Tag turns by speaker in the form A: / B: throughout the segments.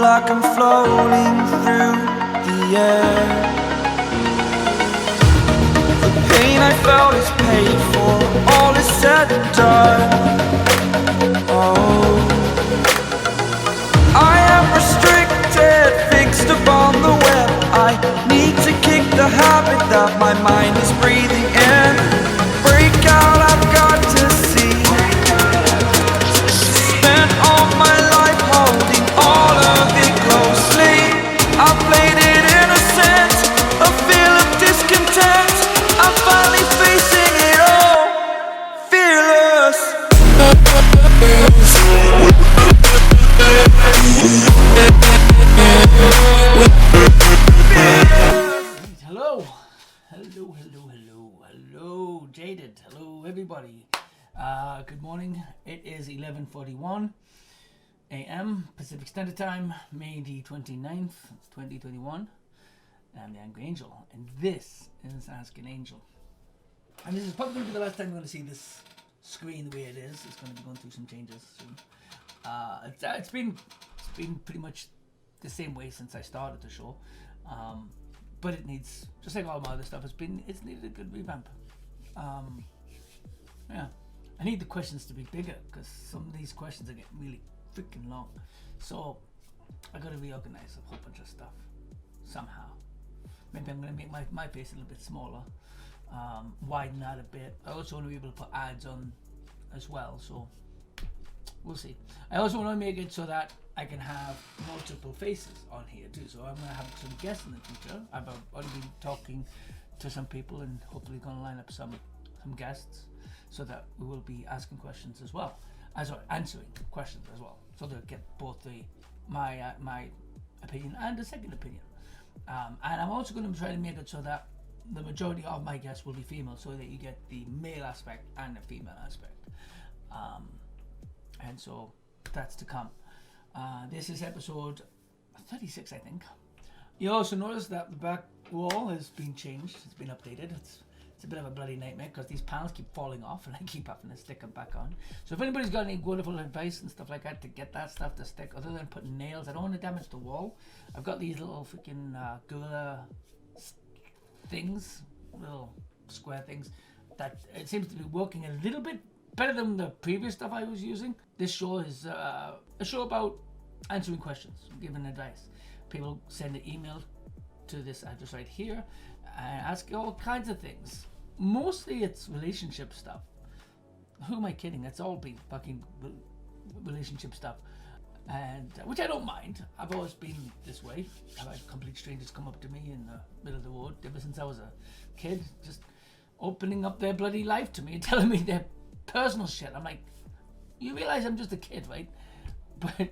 A: like I'm floating through the air. The pain I felt is paid for, all is said and done. Oh, I am restricted, fixed upon the web. I need to kick the habit that my mind is breathing in. Break out, I've got to see. Spent all my life holding all of it closely. I played it innocent, a feel of discontent. I'm finally facing it all, fearless.
B: Hello, Jaded. Hello, everybody. Good morning. It is 11:41 a.m. Pacific Standard Time, May the 29th, 2021. I'm the Angry Angel, and this is Ask an Angel. And this is probably going to be the last time you're going to see this screen the way it is. It's going to be going through some changes soon. It's been pretty much the same way since I started the show. But it needs, just like all my other stuff, it's needed a good revamp. Yeah, I need the questions to be bigger because some of these questions are getting really freaking long. So I got to reorganize a whole bunch of stuff somehow. Maybe I'm going to make my face a little bit smaller, widen that a bit. I also want to be able to put ads on as well. So we'll see. I also want to make it so that I can have multiple faces on here too. So I'm going to have some guests in the future. I've already been talking to some people and hopefully going to line up some guests so that we will be asking questions as well, answering questions as well. So they'll get both my opinion and a second opinion. And I'm also going to try to make it so that the majority of my guests will be female, so that you get the male aspect and the female aspect. And so that's to come. This is episode 36, I think. You also notice that the back wall has been changed. It's been updated. It's a bit of a bloody nightmare because these panels keep falling off and I keep having to stick them back on. So if anybody's got any wonderful advice and stuff like that to get that stuff to stick, other than putting nails, I don't want to damage the wall. I've got these little freaking gorilla things, little square things, that it seems to be working a little bit better than the previous stuff I was using. This show is a show about answering questions, giving advice. People send an email to this address right here and ask all kinds of things. Mostly it's relationship stuff. Who am I kidding? It's all been fucking relationship stuff, and which I don't mind. I've always been this way. I've had complete strangers come up to me in the middle of the road ever since I was a kid, just opening up their bloody life to me and telling me their personal shit. I'm like, you realize I'm just a kid, right? But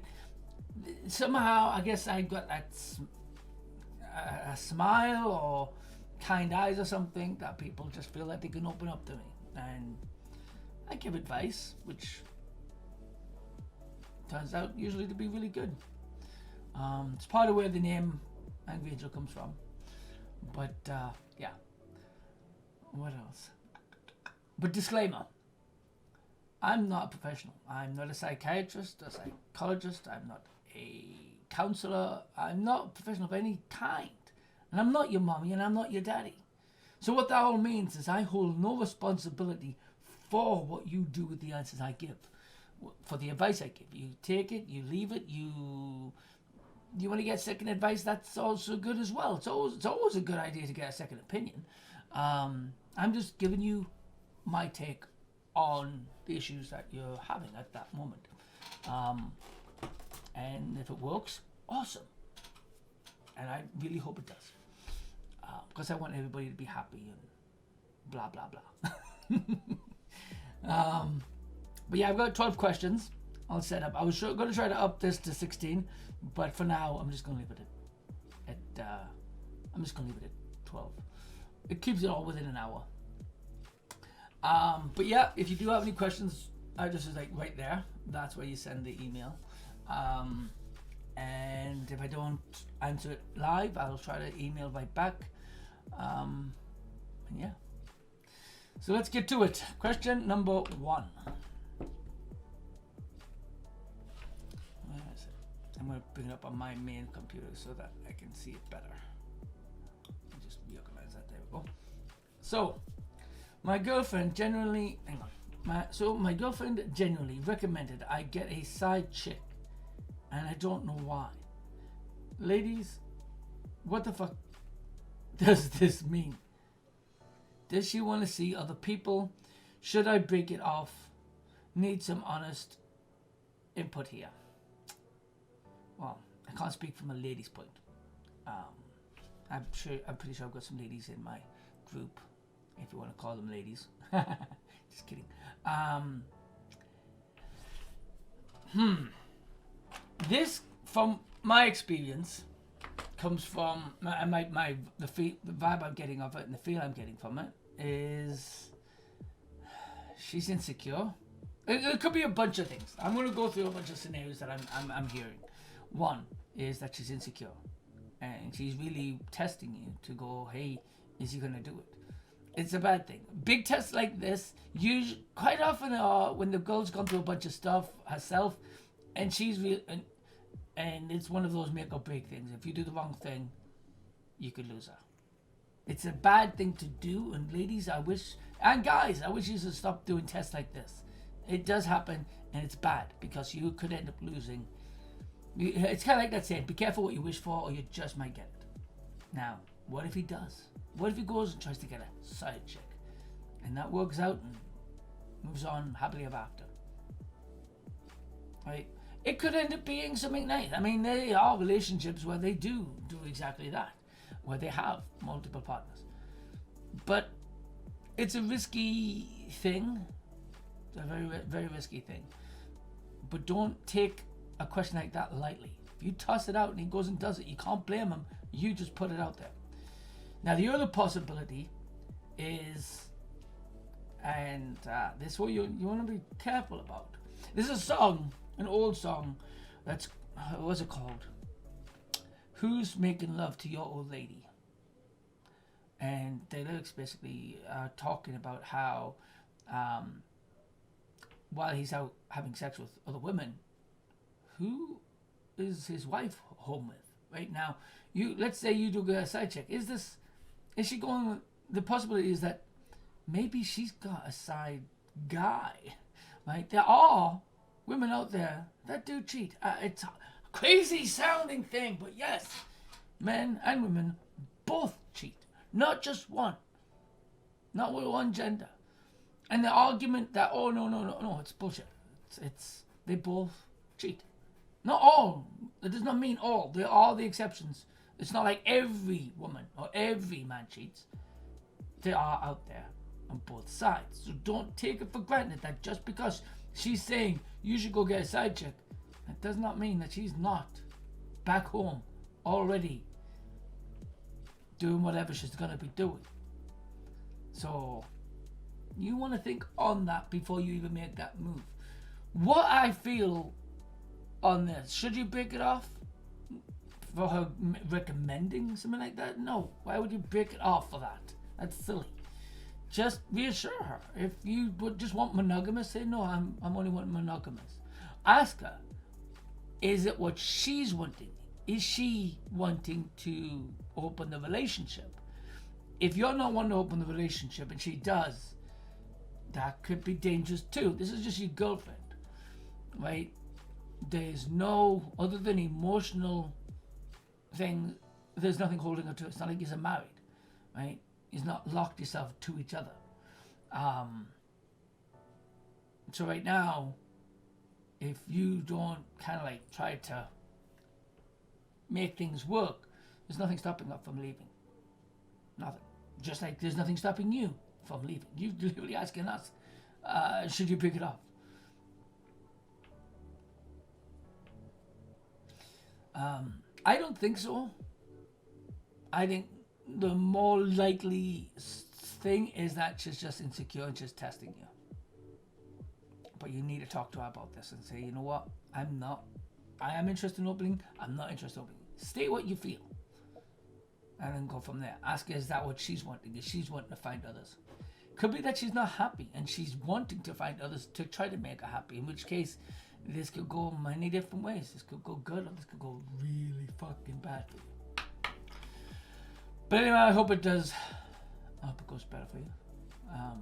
B: somehow I guess I got that a smile or kind eyes or something that people just feel like they can open up to me, and I give advice which turns out usually to be really good. It's part of where the name Angry Angel comes from. But yeah, what else? But disclaimer, I'm not a professional. I'm not a psychiatrist, a psychologist. I'm not a counselor. I'm not a professional of any kind. And I'm not your mommy and I'm not your daddy. So what that all means is I hold no responsibility for what you do with the answers I give, for the advice I give. You take it, you leave it, you want to get second advice, that's also good as well. It's always a good idea to get a second opinion. I'm just giving you my take on the issues that you're having at that moment. And if it works, awesome. And I really hope it does. Because I want everybody to be happy and blah, blah, blah. But yeah, I've got 12 questions I'll set up. I was going to try to up this to 16, but for now, I'm just going to leave it at 12. It keeps it all within an hour. But yeah, if you do have any questions, address is like right there. That's where you send the email. And if I don't answer it live, I'll try to email right back. And yeah. So let's get to it. Question number 1. Where is it? I'm going to bring it up on my main computer so that I can see it better. Let me just reorganize that. There we go. So, my girlfriend generally, my girlfriend generally recommended I get a side chick, and I don't know why. Ladies, what the fuck does this mean? Does she want to see other people? Should I break it off? Need some honest input here. Well, I can't speak from a lady's point. I'm pretty sure I've got some ladies in my group, if you want to call them ladies. Just kidding. This, from my experience, comes from the vibe I'm getting of it and the feel I'm getting from it is she's insecure. It could be a bunch of things. I'm going to go through a bunch of scenarios that I'm hearing. One is that she's insecure, and she's really testing you to go, hey, is he going to do it? It's a bad thing. Big tests like this, quite often when the girl's gone through a bunch of stuff herself, and she's real, and it's one of those make or break things. If you do the wrong thing, you could lose her. It's a bad thing to do, and ladies, and guys, I wish you should stop doing tests like this. It does happen, and it's bad because you could end up losing. It's kind of like that saying, be careful what you wish for or you just might get it. Now, what if he does? What if he goes and tries to get a side chick? And that works out and moves on happily ever after. Right? It could end up being something nice. I mean, there are relationships where they do exactly that, where they have multiple partners. But it's a risky thing. It's a very, very risky thing. But don't take a question like that lightly. If you toss it out and he goes and does it, you can't blame him. You just put it out there. Now, the other possibility is, and this is what you want to be careful about. There's a song, an old song, that's, what's it called? Who's Making Love to Your Old Lady? And the lyrics basically are talking about how while he's out having sex with other women, who is his wife home with? Right now, let's say you do get a side chick. Is she going with, the possibility is that maybe she's got a side guy, right? There are women out there that do cheat. It's a crazy sounding thing, but yes, men and women both cheat, not just one, not with one gender. And the argument that, oh, no, it's bullshit. It's they both cheat. Not all. That does not mean all. There are the exceptions. It's not like every woman or every man cheats. They are out there on both sides. So don't take it for granted that just because she's saying you should go get a side chick, that does not mean that she's not back home already doing whatever she's going to be doing. So you want to think on that before you even make that move. What I feel on this, should you break it off for her recommending something like that? No. Why would you break it off for that? That's silly. Just reassure her. If you would just want monogamous, say no, I'm only wanting monogamous. Ask her, is it what she's wanting? Is she wanting to open the relationship? If you're not wanting to open the relationship and she does, that could be dangerous too. This is just your girlfriend, right? There's no, other than emotional thing, there's nothing holding her to it. It's not like you're married, right? You've not locked yourself to each other. So right now, if you don't kind of like try to make things work, there's nothing stopping her from leaving. Nothing. Just like there's nothing stopping you from leaving. You're literally asking us, should you pick it up? I don't think so. I think the more likely thing is that she's just insecure and she's testing you. But you need to talk to her about this and say, you know what, I am interested in opening, I'm not interested in opening. State what you feel. And then go from there. Ask her, is that what she's wanting? Is she's wanting to find others? Could be that she's not happy and she's wanting to find others to try to make her happy, in which case This could go many different ways. This could go good, or this could go really fucking bad for you. But anyway, I hope it does. I hope it goes better for you. How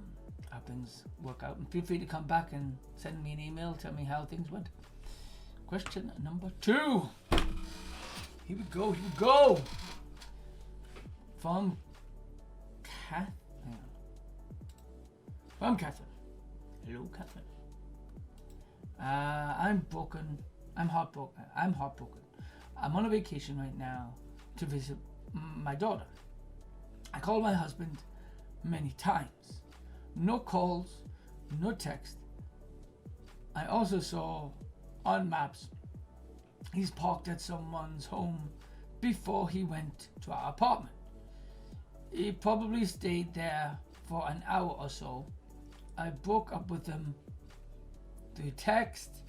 B: things work out. And feel free to come back and send me an email, tell me how things went. Question number 2. Here we go. From Catherine. Hello, Catherine. I'm broken. I'm heartbroken. I'm on a vacation right now to visit my daughter. I called my husband many times. No calls, no text. I also saw on maps he's parked at someone's home before he went to our apartment. He probably stayed there for an hour or so. I broke up with him through text.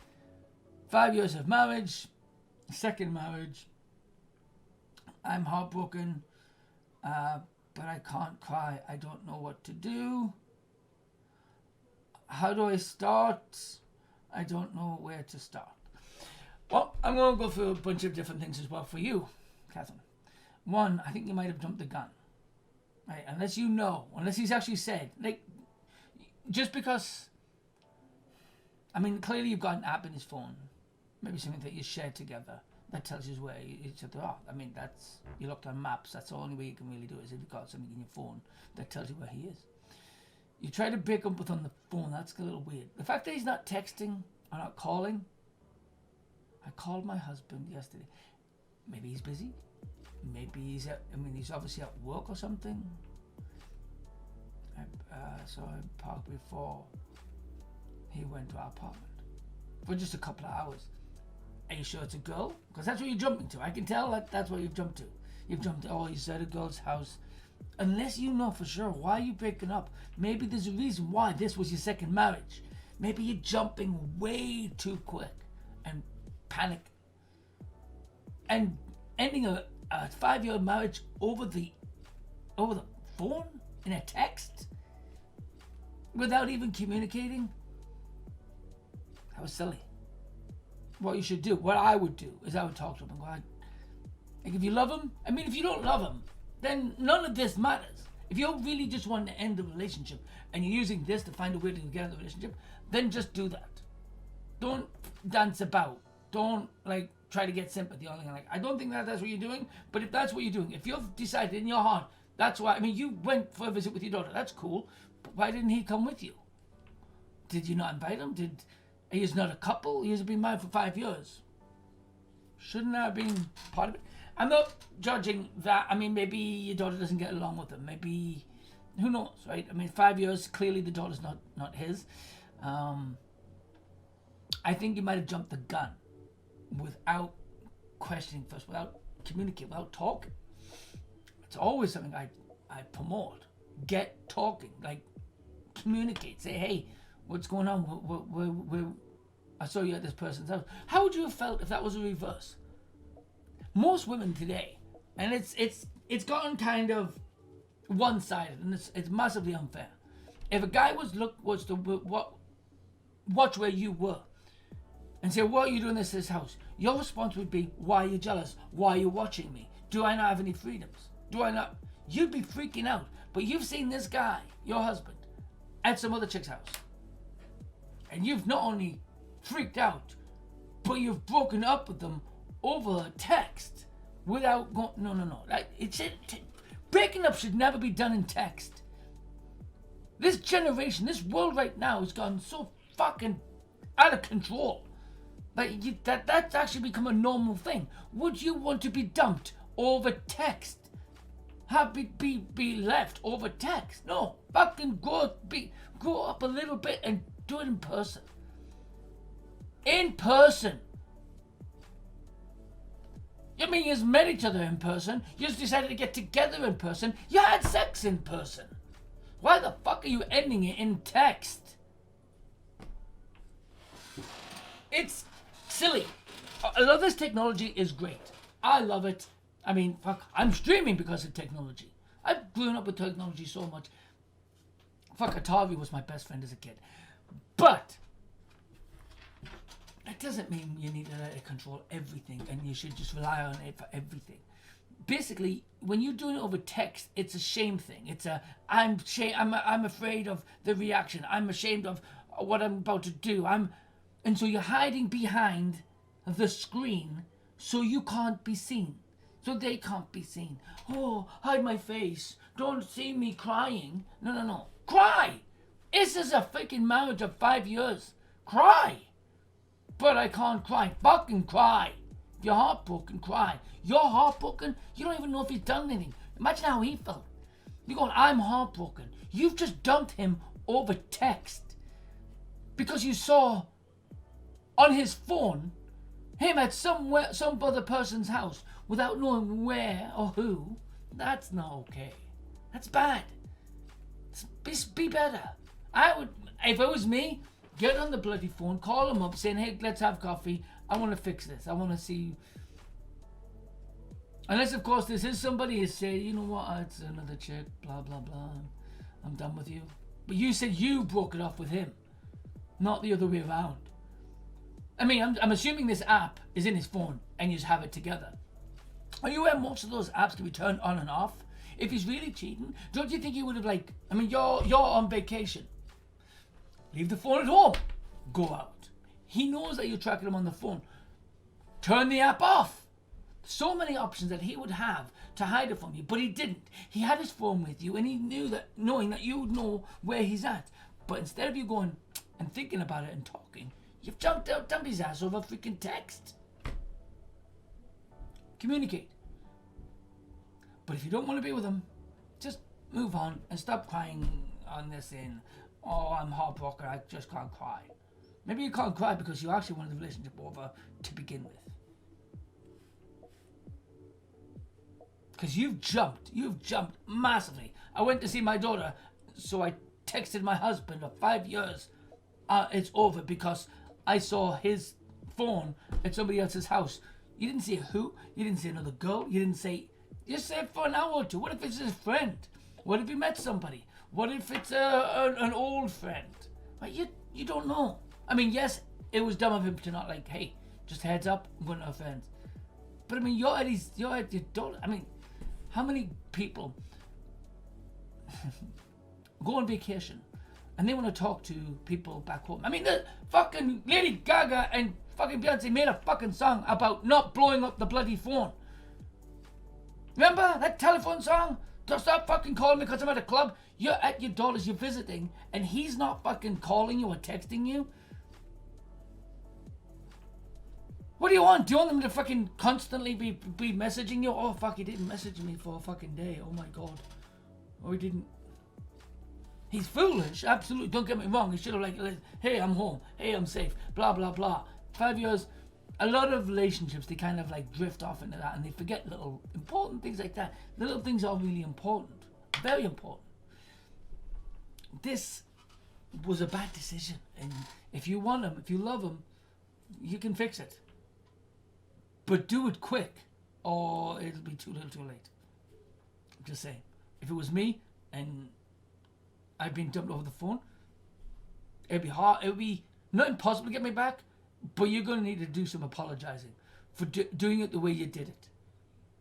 B: 5 years of marriage, second marriage. I'm heartbroken, but I can't cry. I don't know what to do. How do I start? I don't know where to start. Well, I'm going to go through a bunch of different things as well for you, Catherine. One, I think you might have jumped the gun. Right? Unless he's actually said, like, just because, I mean, clearly you've got an app in his phone, maybe something that you share together that tells you where each other are. I mean, you looked on maps, that's the only way you can really do it, is if you've got something in your phone that tells you where he is. You try to break up with on the phone, that's a little weird. The fact that he's not texting or not calling, I called my husband yesterday. Maybe he's busy. Maybe he's obviously at work or something. So I parked before he went to our apartment for just a couple of hours. Are you sure it's a girl? Because that's what you're jumping to. I can tell that's what you've jumped to. You've jumped to, you said a girl's house. Unless you know for sure why you're breaking up. Maybe there's a reason why this was your second marriage. Maybe you're jumping way too quick and panic. And ending a 5-year marriage over the phone in a text without even communicating. That was silly. What you should do, what I would do, is I would talk to him and go, like, if you love him, if you don't love him, then none of this matters. If you really just want to end the relationship and you're using this to find a way to get in the relationship, then just do that. Don't dance about. Don't try to get sympathy or anything like that. I don't think that's what you're doing, but if that's what you're doing, if you've decided in your heart, that's why, you went for a visit with your daughter, that's cool, but why didn't he come with you? Did you not invite him? He's not a couple, he's been married for 5 years. Shouldn't that have been part of it? I'm not judging that. Maybe your daughter doesn't get along with him. Maybe, who knows, right? 5 years, clearly the daughter's not his. I think you might have jumped the gun without questioning first, without communicating, without talking. It's always something I promote. Get talking, communicate. Say, hey, what's going on? I saw you at this person's house. How would you have felt if that was a reverse? Most women today, and it's gotten kind of one-sided, and it's massively unfair. If a guy was to watch where you were and say, what are you doing at this house? Your response would be, why are you jealous? Why are you watching me? Do I not have any freedoms? Do I not? You'd be freaking out. But you've seen this guy, your husband, at some other chick's house. And you've not only freaked out, but you've broken up with them over a text without going, no. Breaking up should never be done in text. This generation, this world right now has gone so fucking out of control. That's actually become a normal thing. Would you want to be dumped over text? Be left over text? No. Fucking grow up a little bit and do it in person. In person. You just met each other in person. You just decided to get together in person. You had sex in person. Why the fuck are you ending it in text? It's silly. I love this technology is great. I love it. I'm streaming because of technology. I've grown up with technology so much. Atari was my best friend as a kid. But doesn't mean you need to let it control everything and you should just rely on it for everything. Basically, when you're doing it over text, it's a shame thing. It's a I'm afraid of the reaction. I'm ashamed of what I'm about to do. And so you're hiding behind the screen so you can't be seen. So they can't be seen. Oh, hide my face. Don't see me crying. No. Cry! This is a freaking marriage of 5 years. Cry! But I can't cry. Fucking cry. If you're heartbroken, cry. You're heartbroken, you don't even know if he's done anything. Imagine how he felt. You're going, I'm heartbroken. You've just dumped him over text. Because you saw on his phone him at some other person's house without knowing where or who. That's not okay. That's bad. Be better. I would, if it was me, get on the bloody phone, call him up saying, hey, let's have coffee. I want to fix this. I want to see. Unless, of course, this is somebody who say, you know what, it's another chick, blah, blah, blah. I'm done with you. But you said you broke it off with him, not the other way around. I mean, I'm assuming this app is in his phone and you just have it together. Are you aware most of those apps can be turned on and off? If he's really cheating, don't you think he would have you're on vacation. Leave the phone at home. Go out. He knows that you're tracking him on the phone. Turn the app off. So many options that he would have to hide it from you, but he didn't. He had his phone with you and he knew that, knowing that you would know where he's at. But instead of you going and thinking about it and talking, you've dumped his ass over freaking text. Communicate. But if you don't want to be with him, just move on and stop crying on this in, oh, I'm heartbroken, I just can't cry. Maybe you can't cry because you actually wanted the relationship over to begin with. Because you've jumped massively. I went to see my daughter, so I texted my husband of 5 years. It's over because I saw his phone at somebody else's house. You didn't say who, you didn't say another girl, you didn't say, just say it for an hour or two. What if it's his friend? What if he met somebody? What if it's an old friend? Like, you don't know. I mean, yes, it was dumb of him to not hey, just heads up, I'm going to offend. But I mean, you're at your daughter. I mean, how many people go on vacation and they want to talk to people back home? I mean, the fucking Lady Gaga and fucking Beyonce made a fucking song about not blowing up the bloody phone. Remember that telephone song? Don't stop fucking calling me because I'm at a club. You're at your daughter's, you're visiting, and he's not fucking calling you or texting you. What do you want? Do you want them to fucking constantly be messaging you? Oh fuck, he didn't message me for a fucking day. Oh my god. Oh, he didn't. He's foolish, absolutely. Don't get me wrong. He should have hey, I'm home. Hey, I'm safe. Blah blah blah. 5 years. A lot of relationships, they kind of drift off into that and they forget little important things like that. The little things are really important. Very important. This was a bad decision. And if you want him, if you love him, you can fix it. But do it quick or it'll be too little too late. I'm just saying. If it was me and I'd been dumped over the phone, it'd be hard. It would be not impossible to get me back. But you're going to need to do some apologizing for doing it the way you did it.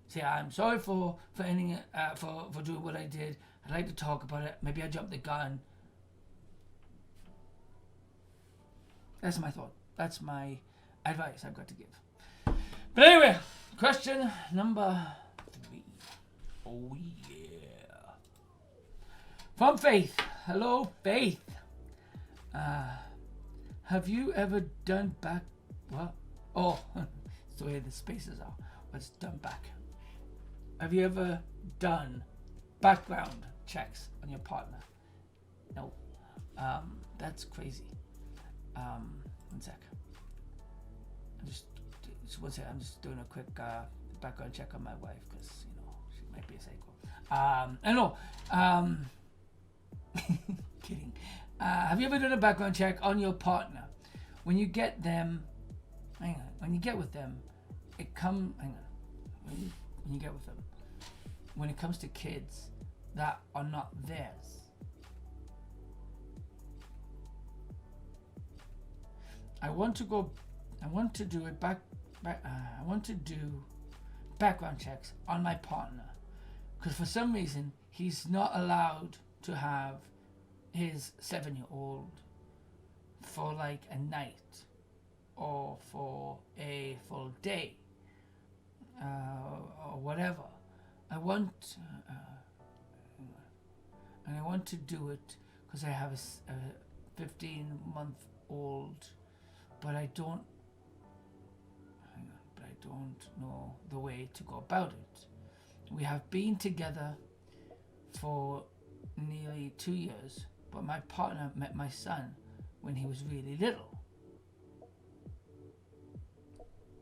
B: Say, I'm sorry for ending it, for doing what I did. I'd like to talk about it. Maybe I jumped the gun. That's my thought. That's my advice I've got to give. But anyway, question number 3. Oh yeah. From Faith. Hello, Faith. Have you ever done back... What? Oh, it's the way the spaces are. What's done back? Have you ever done background checks on your partner? No. That's crazy. One sec. One sec. I'm just doing a quick background check on my wife because, she might be a psycho. I know. Kidding. Have you ever done a background check on your partner? When you get them, when you get with them, when you get with them, when it comes to kids that are not theirs, I want to go I want to do I want to do background checks on my partner, because for some reason he's not allowed to have his 7-year-old for like a night or for a full day or whatever. I want and I want to do it because I have a 15-month-old, but I don't know the way to go about it. We have been together for nearly 2 years, but my partner met my son when he was really little.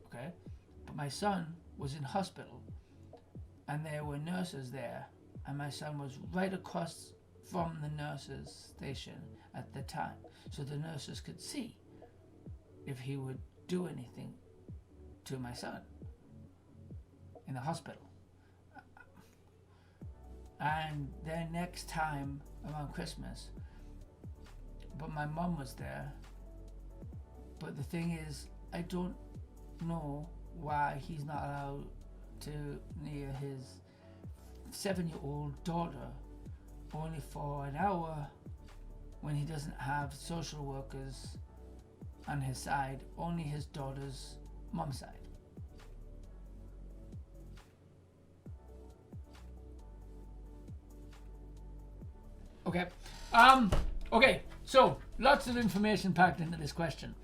B: Okay? But my son was in hospital and there were nurses there, and my son was right across from the nurses' station at the time, so the nurses could see if he would do anything to my son in the hospital. And then next time around Christmas, but my mum was there. But the thing is, I don't know why he's not allowed to near his 7-year-old daughter only for an hour, when he doesn't have social workers on his side, only his daughter's mum's side. Okay. Okay. So lots of information packed into this question.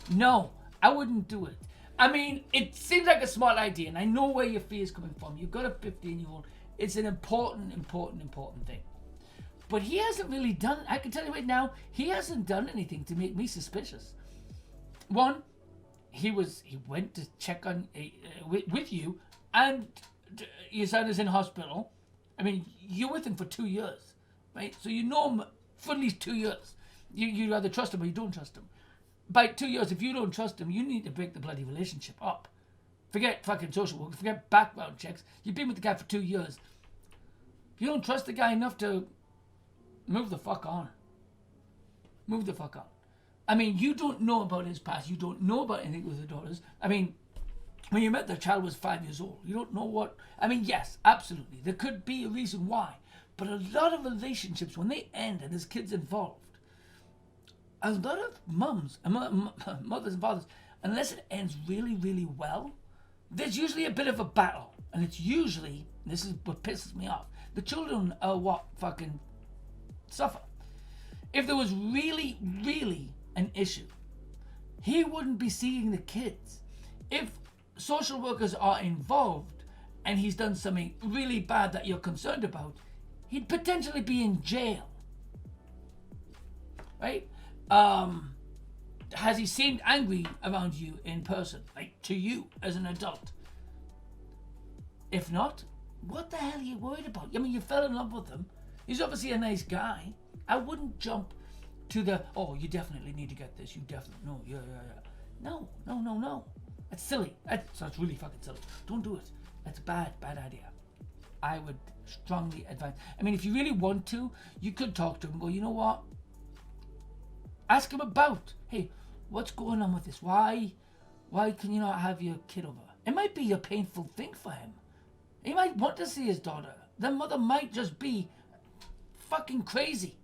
B: No, I wouldn't do it. I mean, it seems like a smart idea, and I know where your fear is coming from. You've got a 15-year-old. It's an important thing. But he hasn't really done, I can tell you right now, he hasn't done anything to make me suspicious. One, he went to check on with you, and your son is in hospital. I mean, you're with him for 2 years, right? So you know him for at least 2 years. You either trust him or you don't trust him. By 2 years, if you don't trust him, you need to break the bloody relationship up. Forget fucking social work, forget background checks. You've been with the guy for 2 years. If you don't trust the guy enough to move the fuck on. Move the fuck on. I mean, you don't know about his past. You don't know about anything with the daughters. I mean, when you met the child was 5 years old. You don't know what... I mean, yes, absolutely. There could be a reason why. But a lot of relationships, when they end and there's kids involved, a lot of mothers and fathers, unless it ends really, really well, there's usually a bit of a battle. And it's usually, this is what pisses me off, the children are what fucking suffer. If there was really, really an issue, he wouldn't be seeing the kids. If social workers are involved and he's done something really bad that you're concerned about, he'd potentially be in jail. Right? Has he seemed angry around you in person, like to you as an adult? If not, what the hell are you worried about? I mean, you fell in love with him. He's obviously a nice guy. I wouldn't jump to the, oh, you definitely need to get this. You definitely, no, yeah. No. That's silly. That's really fucking silly. Don't do it. That's a bad idea. I would strongly advise. I mean, if you really want to, you could talk to him and go, you know what? Ask him about, hey, what's going on with this? Why can you not have your kid over? It might be a painful thing for him. He might want to see his daughter. The mother might just be fucking crazy.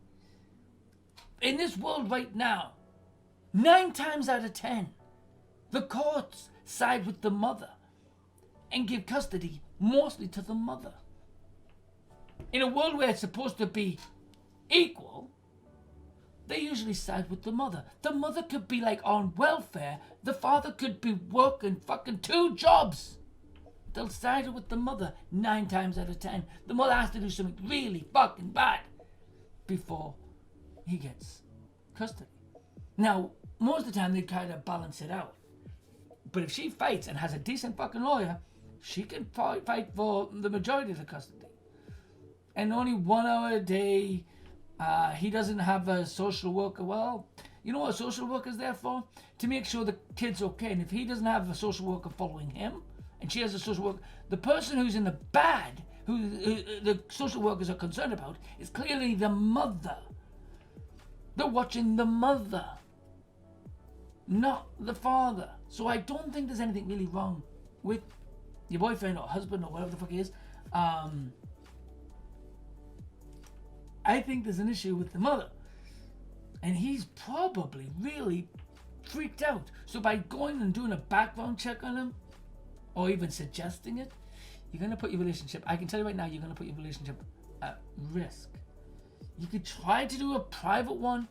B: In this world right now, 9 times out of 10, the courts side with the mother and give custody mostly to the mother. In a world where it's supposed to be equal, they usually side with the mother. The mother could be like on welfare. The father could be working fucking 2 jobs. They'll side with the mother 9 times out of 10. The mother has to do something really fucking bad before he gets custody. Now, most of the time they kind of balance it out. But if she fights and has a decent fucking lawyer, she can fight for the majority of the custody. And only 1 hour a day, he doesn't have a social worker. Well, you know what a social worker is there for? To make sure the kid's okay. And if he doesn't have a social worker following him, and she has a social worker, the person who's in the bad, who the social workers are concerned about, is clearly the mother. They're watching the mother, not the father. So I don't think there's anything really wrong with your boyfriend or husband or whatever the fuck he is. I think there's an issue with the mother. And he's probably really freaked out. So by going and doing a background check on him, or even suggesting it, you're going to put your relationship, I can tell you right now, you're going to put your relationship at risk. You could try to do a private one.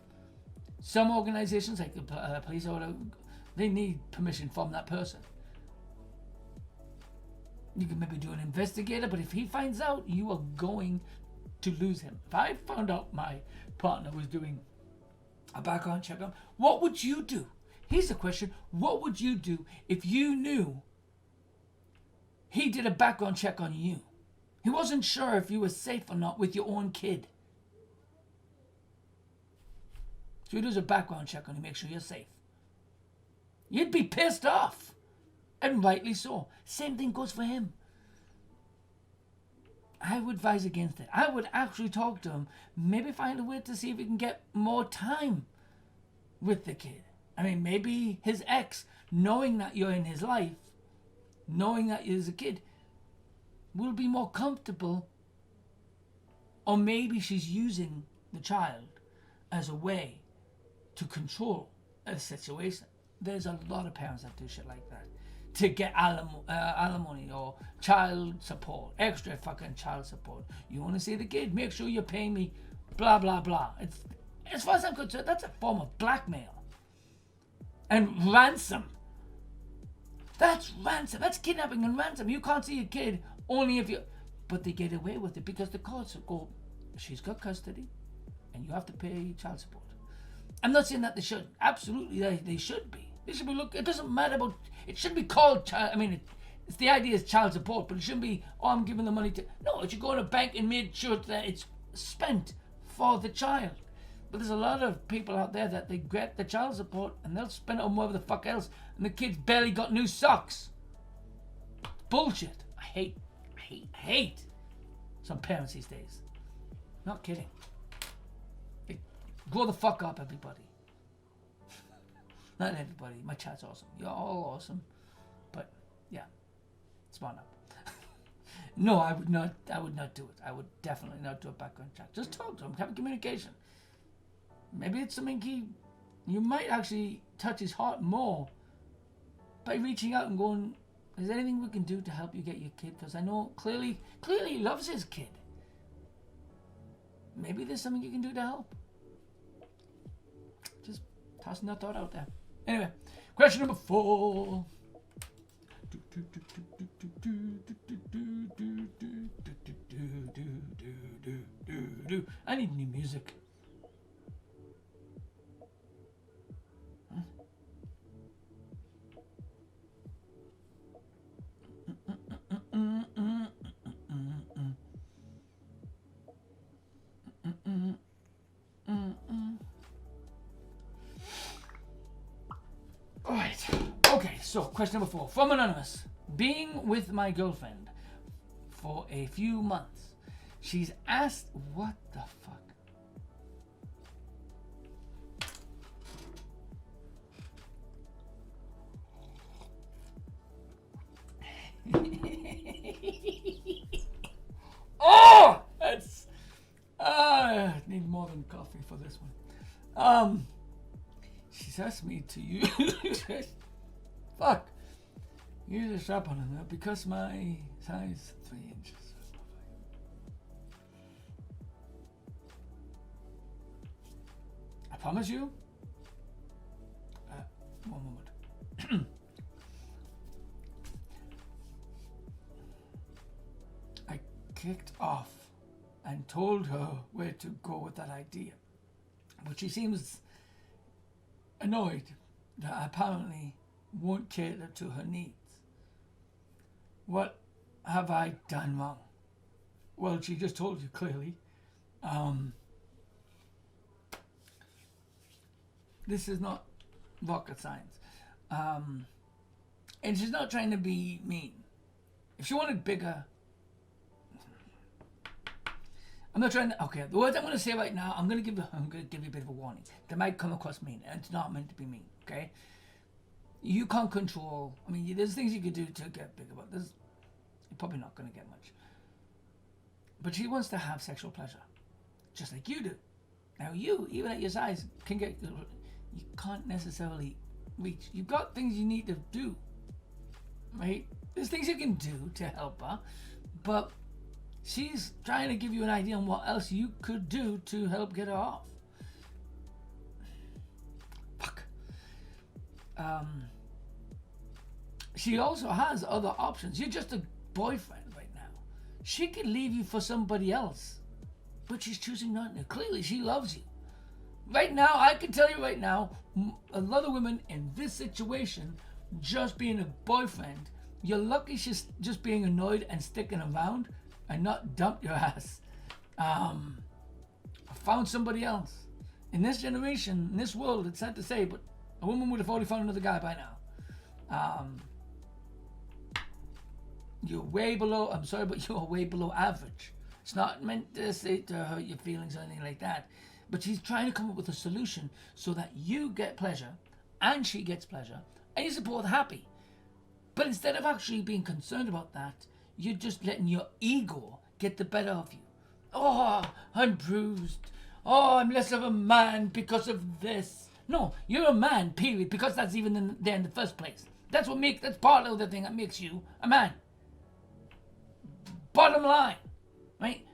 B: Some organizations, like the police or whatever, they need permission from that person. You can maybe do an investigator, but if he finds out, you are going to lose him. If I found out my partner was doing a background check on, what would you do? Here's the question. What would you do if you knew he did a background check on you? He wasn't sure if you were safe or not with your own kid. So he does a background check on you, make sure you're safe. You'd be pissed off. And rightly so. Same thing goes for him. I would advise against it. I would actually talk to him. Maybe find a way to see if we can get more time with the kid. I mean, maybe his ex, knowing that you're in his life, knowing that you're a kid, will be more comfortable. Or maybe she's using the child as a way to control a situation. There's a lot of parents that do shit like that to get alimony or child support, extra fucking child support. You want to see the kid? Make sure you're paying me, blah, blah, blah. It's, as far as I'm concerned, that's a form of blackmail. And ransom. That's ransom. That's kidnapping and ransom. You can't see your kid only if you... But they get away with it because the courts go, she's got custody and you have to pay child support. I'm not saying that they should. Absolutely, they should be. They should be, look, it doesn't matter about, it shouldn't be called child, I mean, it's the idea is child support, but it shouldn't be, oh, I'm giving the money to, no, it should go in a bank and make sure that it's spent for the child. But there's a lot of people out there that they get the child support and they'll spend it on whatever the fuck else, and the kid's barely got new socks. Bullshit. I hate some parents these days. Not kidding. Grow the fuck up, everybody. Not everybody. My chat's awesome. You're all awesome. But, yeah. Smart up. No, I would not do it. I would definitely not do a background check. Just talk to him. Have a communication. Maybe it's something you might actually touch his heart more by reaching out and going, is there anything we can do to help you get your kid? Because I know clearly he loves his kid. Maybe there's something you can do to help. Just tossing that thought out there. Anyway, question number 4. I need new music. Alright, okay, so question number 4 from Anonymous. Being with my girlfriend for a few months, she's asked, what the fuck? Oh, that's I need more than coffee for this one. She's asked me to use use a strap on her because my size 3 inches. I promise you. One moment. I kicked off and told her where to go with that idea, but she seems annoyed that I apparently won't cater to her needs. What have I done wrong? Well, she just told you clearly. This is not rocket science. And she's not trying to be mean. If she wanted bigger, I'm not trying to. Okay, the words I'm going to say right now, I'm going to give you a bit of a warning. They might come across mean, and it's not meant to be mean. Okay. You can't control. I mean, there's things you could do to get bigger, but you're probably not going to get much. But she wants to have sexual pleasure, just like you do. Now you, even at your size, can get. You can't necessarily reach. You've got things you need to do, right? There's things you can do to help her, but she's trying to give you an idea on what else you could do to help get her off. Fuck. She also has other options. You're just a boyfriend right now. She could leave you for somebody else, but she's choosing not to. Clearly, she loves you. Right now, I can tell you right now, a lot of women in this situation, just being a boyfriend, you're lucky she's just being annoyed and sticking around and not dump your ass. Found somebody else. In this generation, in this world, it's sad to say, but a woman would have already found another guy by now. You're way below, I'm sorry, but you're way below average. It's not meant to say to hurt your feelings or anything like that. But she's trying to come up with a solution so that you get pleasure and she gets pleasure and you're both happy. But instead of actually being concerned about that, you're just letting your ego get the better of you. Oh, I'm bruised. Oh, I'm less of a man because of this. No, you're a man, period, because that's even there in the first place. That's part of the thing that makes you a man. Bottom line, right?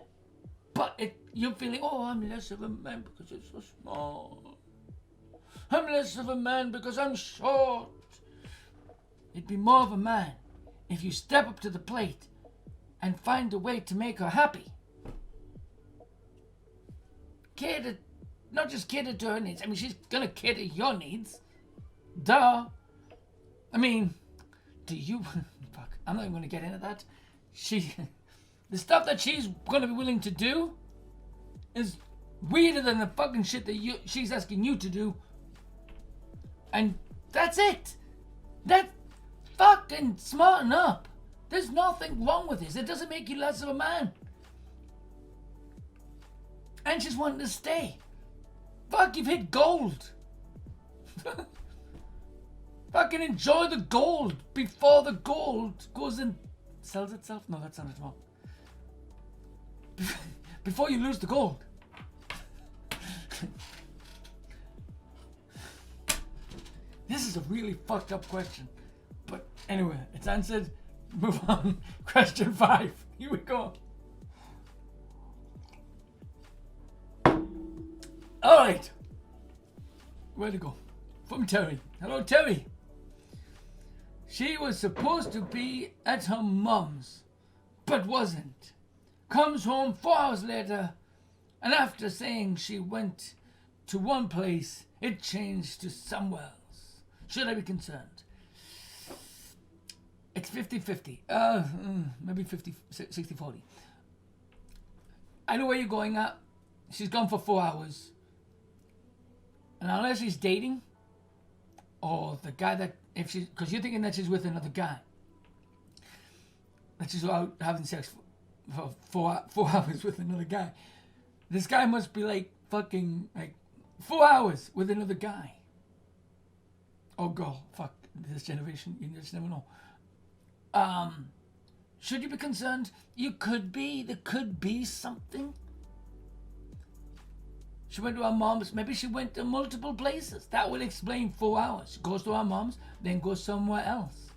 B: But you're feeling, oh, I'm less of a man because it's so small. I'm less of a man because I'm short. You'd be more of a man if you step up to the plate and find a way to make her happy. Not just cater to her needs. I mean, she's gonna cater your needs. Duh. I mean, do you? Fuck. I'm not even gonna get into that. The stuff that she's gonna be willing to do is weirder than the fucking shit that she's asking you to do. And that's it. That's fucking smarten up. There's nothing wrong with this. It doesn't make you less of a man. And she's wanting to stay. Fuck, you've hit gold. Fucking enjoy the gold before the gold goes and sells itself. No, that sounded wrong. Before you lose the gold. This is a really fucked up question. But anyway, it's answered. Move on. Question 5. Here we go. Alright. Where to go? From Terry. Hello, Terry. She was supposed to be at her mum's, but wasn't. Comes home 4 hours later, and after saying she went to one place, it changed to somewhere else. Should I be concerned? It's 50-50. Maybe 60-40. I know where you're going at. She's gone for 4 hours. And unless she's dating, or the guy that, because you're thinking that she's with another guy, that she's out having sex for 4 hours with another guy. This guy must be like fucking like 4 hours with another guy. Or girl. Fuck this generation. You just never know. Should you be concerned? You could be. There could be something. She went to her mom's. Maybe she went to multiple places. That would explain 4 hours. She goes to her mom's, then goes somewhere else.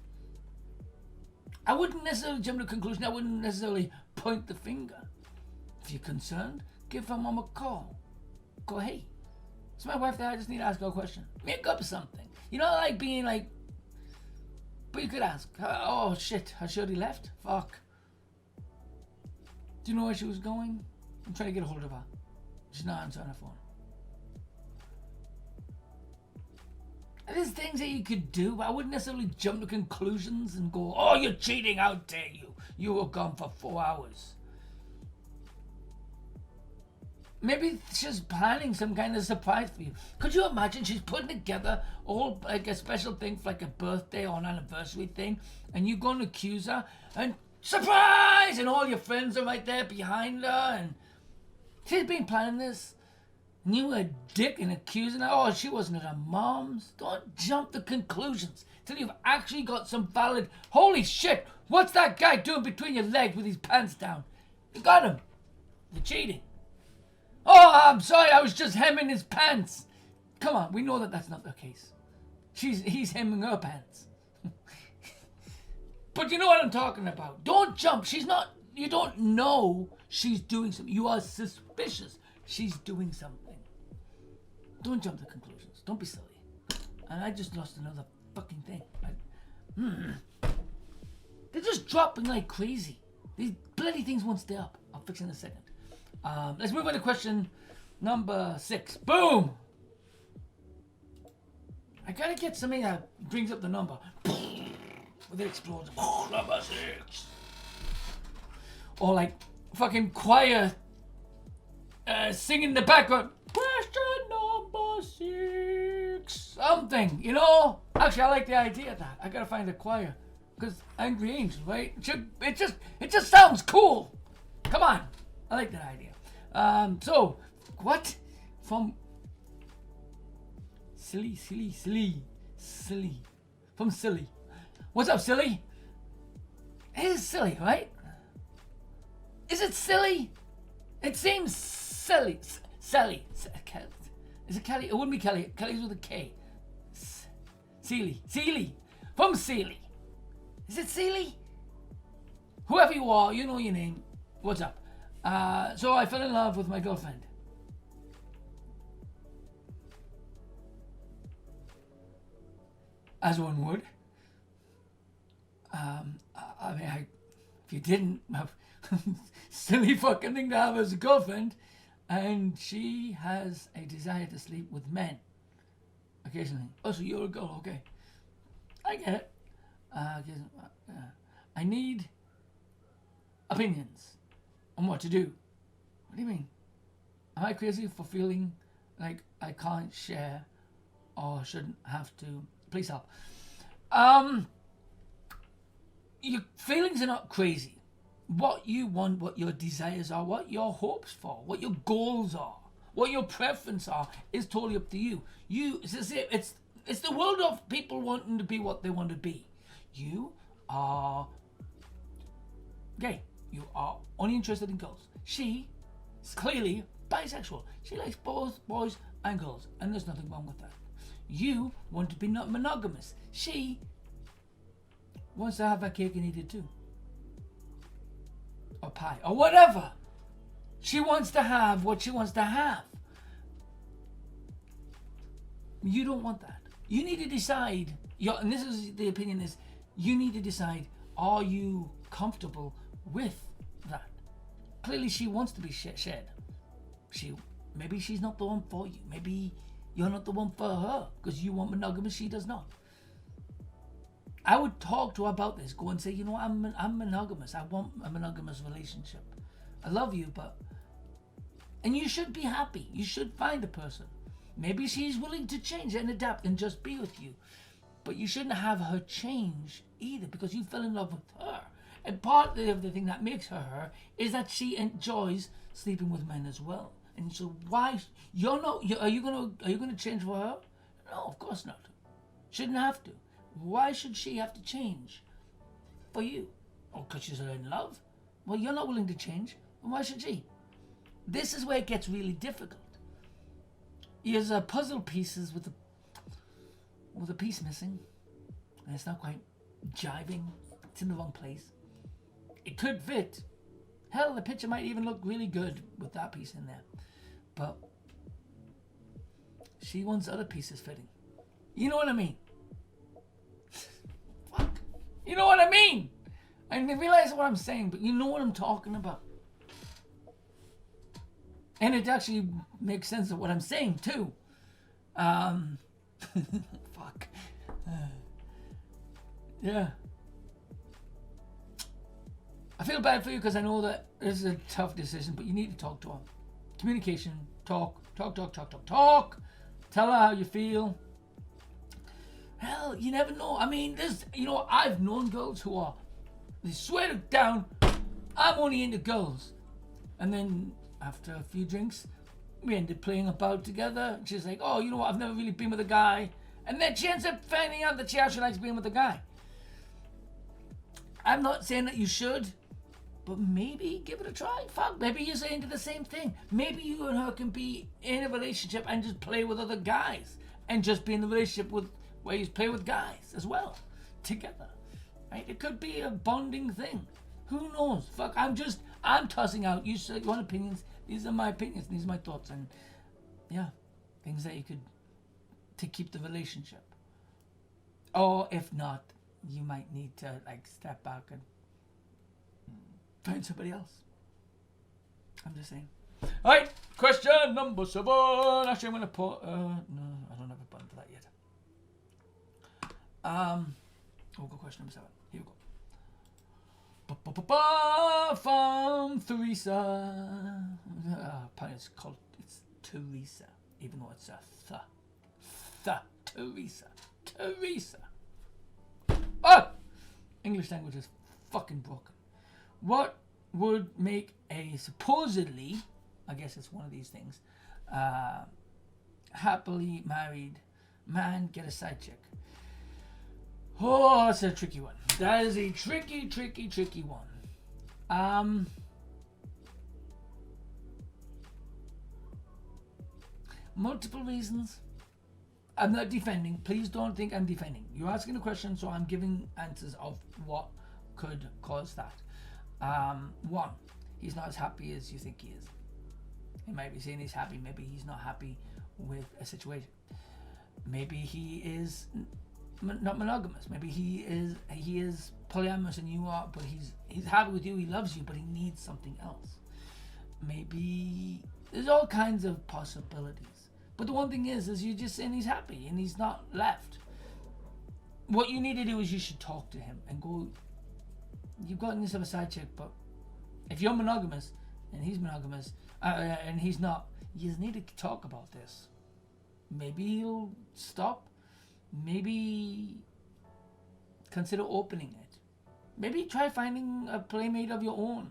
B: I wouldn't necessarily jump to a conclusion. I wouldn't necessarily point the finger. If you're concerned, give her mom a call. Go, hey, it's my wife there. I just need to ask her a question. Make up something. You know, like being like, but you could ask, oh shit, has she already left? Fuck. Do you know where she was going? I'm trying to get a hold of her. She's not answering her phone. There's things that you could do, but I wouldn't necessarily jump to conclusions and go, oh, you're cheating, how dare you? You were gone for 4 hours. Maybe she's planning some kind of surprise for you. Could you imagine she's putting together all like a special thing for like a birthday or an anniversary thing, and you're going to accuse her, and surprise! And all your friends are right there behind her, and She's been planning this. And you were a dick and accusing her. Oh, she wasn't at her mom's. Don't jump to conclusions till you've actually got some valid. Holy shit! What's that guy doing between your legs with his pants down? You got him. You're cheating. Oh, I'm sorry. I was just hemming his pants. Come on, we know that that's not the case. He's hemming her pants. But you know what I'm talking about. Don't jump. She's not. You don't know she's doing something. You are suspicious she's doing something. Don't jump to conclusions. Don't be silly. And I just lost another fucking thing. They're just dropping like crazy. These bloody things won't stay up. I'll fix it in a second. Let's move on to question number 6. Boom! I gotta get something that brings up the number. With it explodes. Number 6. Or like fucking choir singing in the background. Question number 6. Something, you know? Actually, I like the idea of that. I gotta find a choir. Because Angry Angel, right? It just sounds cool. Come on. I like that idea. So, what? From Silly. From Silly. What's up, Silly? It is silly, right? Is it silly? It seems silly. Sally. Is it Kelly? It wouldn't be Kelly. Kelly's with a K. Seely. From Seely. Is it Seely? Whoever you are, you know your name. What's up? So I fell in love with my girlfriend. As one would. I mean, if you didn't, silly fucking thing to have as a girlfriend. And she has a desire to sleep with men. Occasionally. Oh, so you're a girl, okay. I get it. I need opinions on what to do. What do you mean? Am I crazy for feeling like I can't share or shouldn't have to? Please help. Your feelings are not crazy. What you want, what your desires are, what your hopes for, what your goals are, what your preference are, is totally up to you. It's the world of people wanting to be what they want to be. You are gay. You are only interested in girls. She is clearly bisexual. She likes both boys and girls, and there's nothing wrong with that. You want to be not monogamous. She wants to have her cake and eat it too. Or pie, or whatever. She wants to have what she wants to have. You don't want that. You need to decide, and this is the opinion is, you need to decide, are you comfortable with that? Clearly she wants to be shared. Maybe she's not the one for you. Maybe you're not the one for her, because you want monogamous, she does not. I would talk to her about this. Go and say, you know, I'm monogamous. I want a monogamous relationship. I love you, and you should be happy. You should find a person. Maybe she's willing to change and adapt and just be with you. But you shouldn't have her change either, because you fell in love with her. And part of the thing that makes her is that she enjoys sleeping with men as well. And so why are you gonna change for her? No, of course not. Shouldn't have to. Why should she have to change for you? Oh, because she's in love? Well, you're not willing to change. Then why should she? This is where it gets really difficult. There's puzzle pieces with a piece missing. And it's not quite jiving. It's in the wrong place. It could fit. Hell, the picture might even look really good with that piece in there. But she wants other pieces fitting. You know what I mean? Fuck. You know what I mean? I didn't realize what I'm saying, but you know what I'm talking about. And it actually makes sense of what I'm saying, too. Fuck. Yeah. I feel bad for you because I know that this is a tough decision, but you need to talk to her. Communication. Talk. Tell her how you feel. Hell, you never know. I mean, I've known girls who they swear it down, I'm only into girls. And then after a few drinks, we ended playing about together. She's like, oh, you know what, I've never really been with a guy. And then she ends up finding out that she actually likes being with a guy. I'm not saying that you should, but maybe give it a try. Fuck, maybe you're into the same thing. Maybe you and her can be in a relationship and just play with other guys. And just be in the relationship with where you play with guys as well. Together. Right? It could be a bonding thing. Who knows? Fuck, I'm tossing out. You said you want opinions. These are my opinions. These are my thoughts. And yeah, things that you could, to keep the relationship. Or if not, you might need to like step back and find somebody else. I'm just saying. Alright, question number 7. Actually, I'm going to put, no, I don't have a button for that yet. We'll go question number 7. Here we go. From Theresa. Apparently it's Teresa, even though it's a Teresa. Teresa. Oh! English language is fucking broken. What would make a supposedly, I guess it's one of these things, happily married man get a side chick? Oh, that's a tricky one. That is a tricky one. Multiple reasons. I'm not defending. Please don't think I'm defending. You're asking a question, so I'm giving answers of what could cause that. 1, he's not as happy as you think he is. He might be saying he's happy. Maybe he's not happy with a situation. Maybe he is not monogamous. Maybe he is polyamorous and you are, but he's happy with you. He loves you, but he needs something else. Maybe there's all kinds of possibilities. But the one thing is you're just saying he's happy and he's not left. What you need to do is you should talk to him and go, you've gotten yourself a side chick, but if you're monogamous and he's monogamous and he's not, you just need to talk about this. Maybe he'll stop. Maybe consider opening it. Maybe try finding a playmate of your own.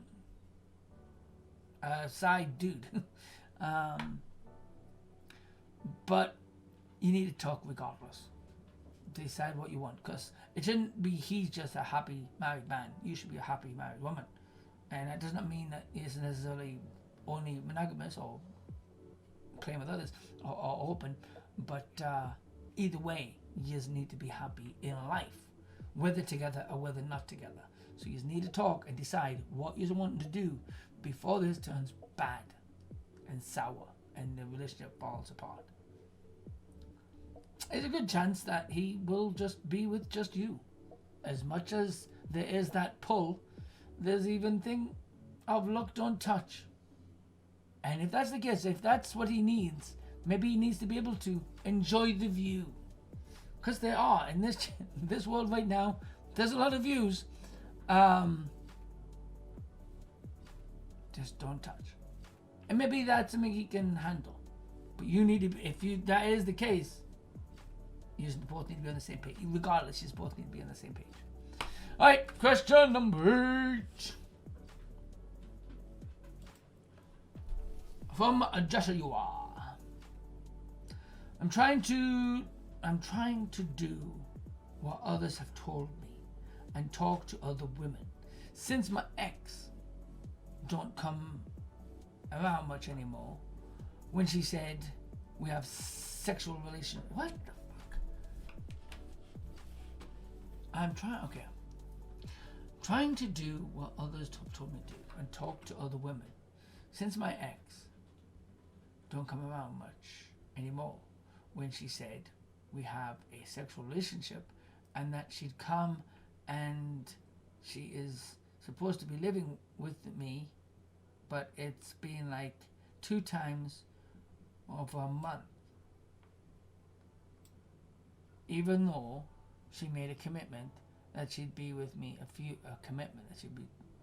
B: A side dude. But you need to talk regardless. Decide what you want, because it shouldn't be he's just a happy married man. You should be a happy married woman. And that does not mean that he isn't necessarily only monogamous or playing with others or open, but either way, you just need to be happy in life, whether together or whether not together. So you just need to talk and decide what you're wanting to do before this turns bad and sour and the relationship falls apart. There's a good chance that he will just be with just you. As much as there is that pull, there's even thing of look, don't touch. And if that's the case, if that's what he needs, maybe he needs to be able to enjoy the view. Because there are, in this world right now, there's a lot of views. Just don't touch. And maybe that's something he can handle. But you need to, if that is the case, you both need to be on the same page. Regardless, you both need to be on the same page. Alright, question number 8. From Joshua. I'm trying to do what others have told me and talk to other women. Since my ex don't come around much anymore, when she said we have sexual relations. What the fuck? I'm trying to do what others have told me to do and talk to other women. Since my ex don't come around much anymore, when she said we have a sexual relationship and that she'd come and she is supposed to be living with me, but it's been like 2 times over a month. Even though she made a commitment that she'd be with me a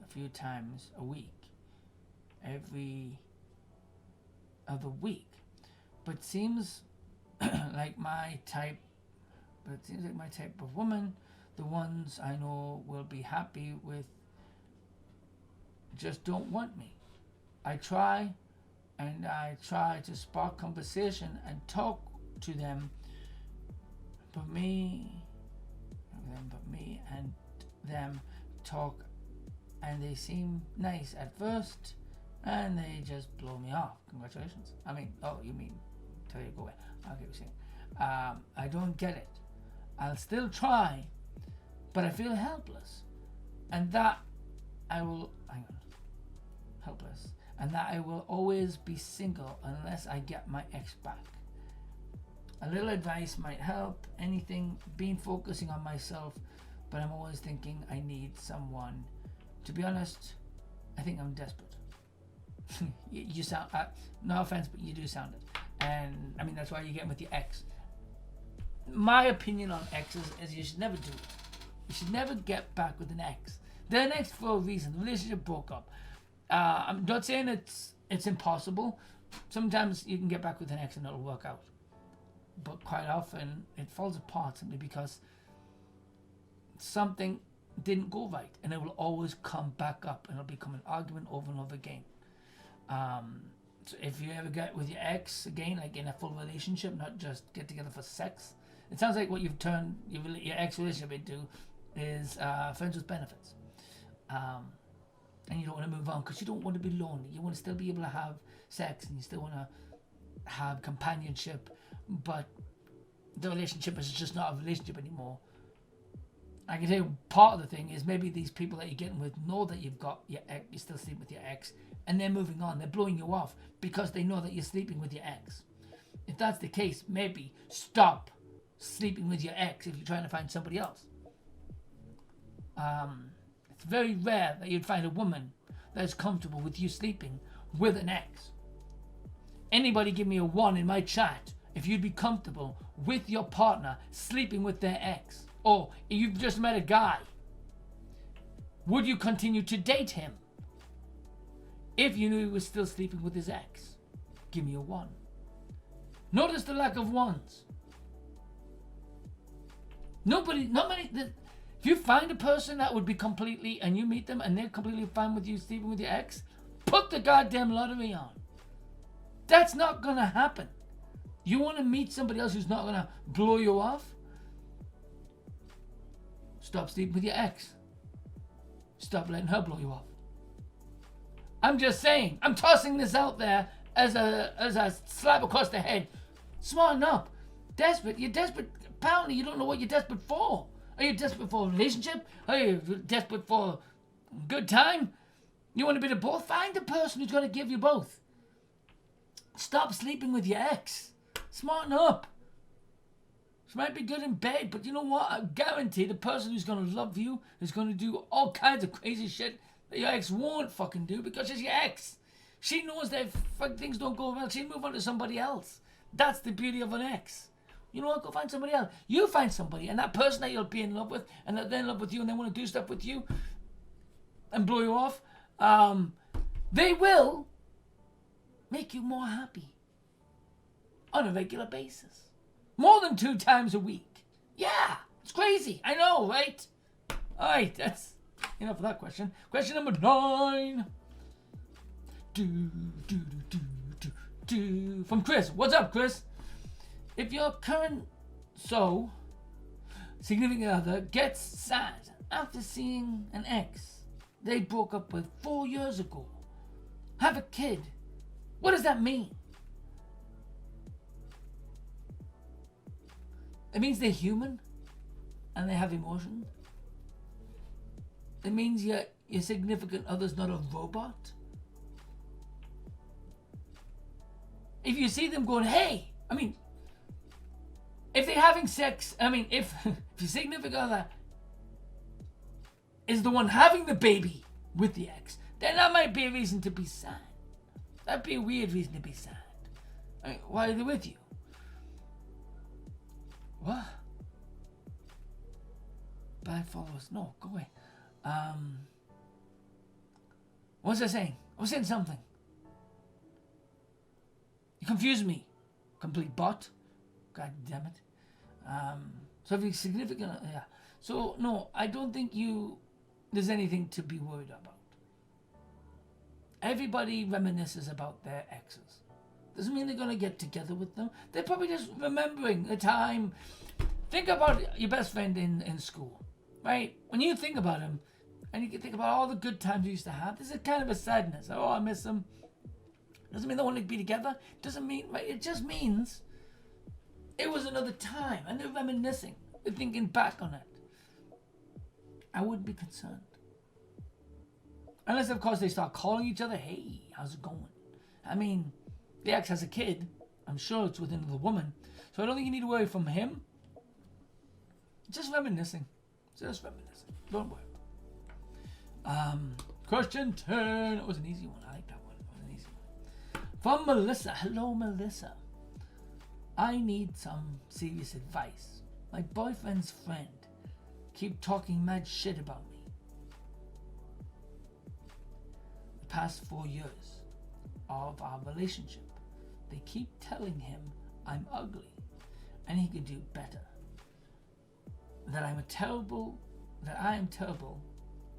B: few times a week, every other week. But seems like my type of woman, the ones I know will be happy with, just don't want me. I try, and I try to spark conversation and talk to them, but me and them talk, and they seem nice at first, and they just blow me off. Congratulations. I mean, oh, you mean, tell you go away. I'll get you saying. I don't get it. I'll still try, but I feel helpless, and that helpless, and that I will always be single unless I get my ex back. A little advice might help. Anything, been focusing on myself, but I'm always thinking I need someone. To be honest, I think I'm desperate. You sound, no offense, but you do sound it. And I mean, that's why you get with your ex. My opinion on exes is you should never do it. You should never get back with an ex. They're an ex for a reason. The relationship broke up. I'm not saying it's impossible. Sometimes you can get back with an ex and it'll work out. But quite often it falls apart simply because something didn't go right, and it will always come back up, and it'll become an argument over and over again. So if you ever get with your ex again, like in a full relationship, not just get together for sex, it sounds like what you've turned your ex relationship into is friends with benefits. And you don't want to move on because you don't want to be lonely. You want to still be able to have sex, and you still want to have companionship, but the relationship is just not a relationship anymore. I can tell you part of the thing is maybe these people that you're getting with know that you've got your ex, you're still sleeping with your ex, and they're moving on. They're blowing you off because they know that you're sleeping with your ex. If that's the case, maybe stop sleeping with your ex if you're trying to find somebody else. It's very rare that you'd find a woman that's comfortable with you sleeping with an ex. Anybody give me a 1 in my chat if you'd be comfortable with your partner sleeping with their ex. Or you've just met a guy. Would you continue to date him if you knew he was still sleeping with his ex? Give me a 1. Notice the lack of 1s. Not many. If you find a person that would be completely, and you meet them and they're completely fine with you sleeping with your ex, put the goddamn lottery on. That's not gonna happen. You want to meet somebody else who's not gonna blow you off? Stop sleeping with your ex. Stop letting her blow you off. I'm just saying. I'm tossing this out there as a slap across the head. Smarten up. Desperate. You're desperate. Apparently you don't know what you're desperate for. Are you desperate for a relationship? Are you desperate for a good time? You want a bit of both? Find the person who's going to give you both. Stop sleeping with your ex. Smarten up. She might be good in bed, but you know what? I guarantee the person who's going to love you is going to do all kinds of crazy shit that your ex won't fucking do because she's your ex. She knows that if things don't go well, she'll move on to somebody else. That's the beauty of an ex. You know what? Go find somebody else. You find somebody, and that person that you'll be in love with, and that they're in love with you, and they want to do stuff with you and blow you off, they will make you more happy on a regular basis. More than 2 times a week. Yeah, it's crazy. I know, right? All right, that's enough of that question. Question number 9. From Chris. What's up, Chris? If your current significant other gets sad after seeing an ex they broke up with 4 years ago, have a kid, what does that mean? It means they're human and they have emotions. It means your significant other's not a robot. If you see them going, hey, if they're having sex, if your significant other is the one having the baby with the ex, then that might be a reason to be sad. That'd be a weird reason to be sad. Why are they with you? What? Bad followers. No, go away. What was I saying? I was saying something. You confused me. Complete bot. God damn it. So if you're significant, yeah. So no, I don't think there's anything to be worried about. Everybody reminisces about their exes. Doesn't mean they're going to get together with them. They're probably just remembering the time. Think about your best friend in school, right? When you think about him, and you can think about all the good times you used to have, there's a kind of a sadness. Oh, I miss him. Doesn't mean they want to be together. Doesn't mean, right? It just means it was another time, and they're reminiscing. They're thinking back on it. I wouldn't be concerned. Unless, of course, they start calling each other, hey, how's it going? I mean, the ex has a kid. I'm sure it's with another woman. So I don't think you need to worry from him. Just reminiscing. Just reminiscing. Don't worry. Question 10. It was an easy one. I like that one. It was an easy one. From Melissa. Hello, Melissa. I need some serious advice. My boyfriend's friend keep talking mad shit about me. The past 4 years of our relationship, they keep telling him I'm ugly and he could do better. That I am terrible,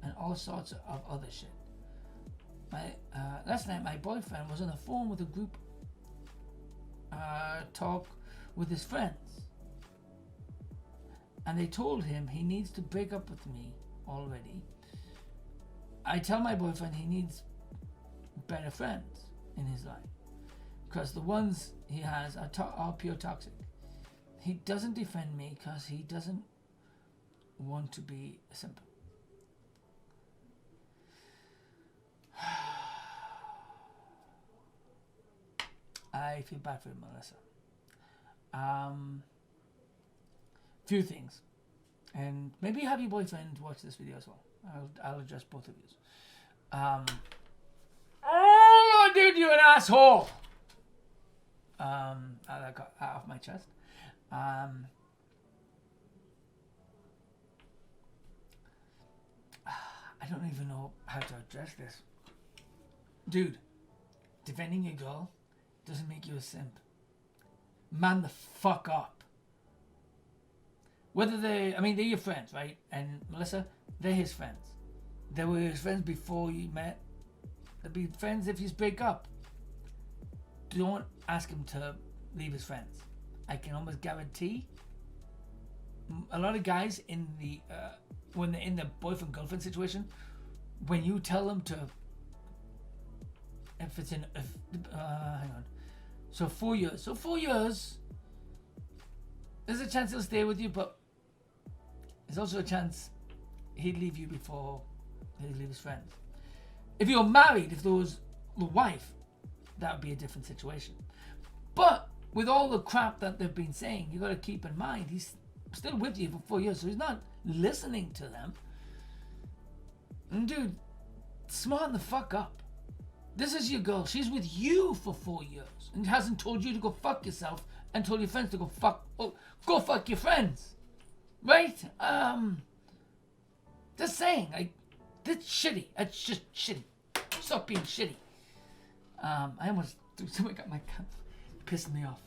B: and all sorts of other shit. Last night my boyfriend was on the phone with a group talk with his friends, and they told him he needs to break up with me already. I tell my boyfriend he needs better friends in his life because the ones he has are pure toxic. He doesn't defend me because he doesn't want to be a simp. I feel bad for Melissa. Few things, and maybe have your boyfriend watch this video as well. I'll address both of you. Oh, dude, you're an asshole. I got that off my chest. I don't even know how to address this. Dude, defending your girl doesn't make you a simp. Man the fuck up. Whether they're your friends, right? And Melissa, they're his friends. They were his friends before you met. They'll be friends if you break up. Don't ask him to leave his friends. I can almost guarantee a lot of guys in the when they're in the boyfriend-girlfriend situation, when you tell them to, hang on. So 4 years. So 4 years, there's a chance he'll stay with you, but there's also a chance he'd leave you before he'd leave his friends. If you're married, if there was the wife, that would be a different situation. But with all the crap that they've been saying, you got to keep in mind he's still with you for 4 years, so he's not listening to them. And dude, smarten the fuck up. This is your girl. She's with you for 4 years and hasn't told you to go fuck yourself and told your friends to go fuck your friends, right? Just saying, like, that's shitty. That's just shitty. Stop being shitty. I almost threw something at my cup, pissing me off.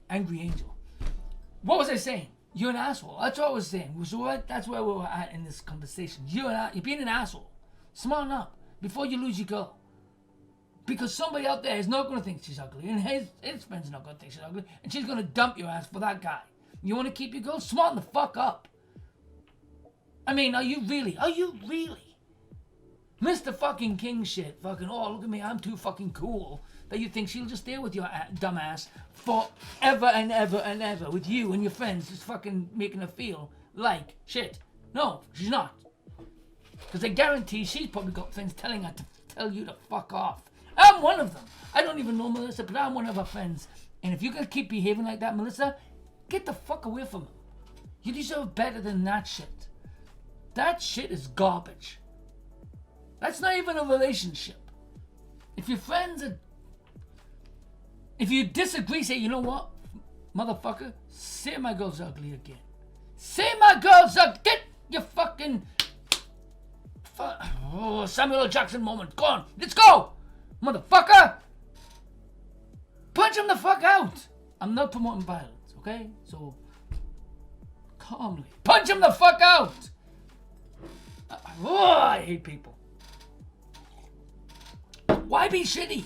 B: Angry Angel. What was I saying? You're an asshole. That's what I was saying. So that's where we were at in this conversation. You're being an asshole. Smarten up before you lose your girl. Because somebody out there is not going to think she's ugly, and his friends are not going to think she's ugly, and she's going to dump your ass for that guy. You want to keep your girl? Smarten the fuck up. I mean, are you really? Mr. fucking King shit. Fucking, oh, look at me, I'm too fucking cool. That you think she'll just stay with your dumb ass forever and ever and ever with you and your friends just fucking making her feel like shit. No, she's not. Because I guarantee she's probably got friends telling her to tell you to fuck off. I'm one of them. I don't even know Melissa, but I'm one of her friends. And if you're going to keep behaving like that, Melissa, get the fuck away from her. You deserve better than that shit. That shit is garbage. That's not even a relationship. If your friends are... If you disagree, say, you know what, motherfucker, say my girl's ugly again. Say my girl's ugly. Get your fucking... Samuel L. Jackson moment. Go on. Let's go. Motherfucker. Punch him the fuck out. I'm not promoting violence, okay? So, calmly. Punch him the fuck out. I hate people. Why be shitty?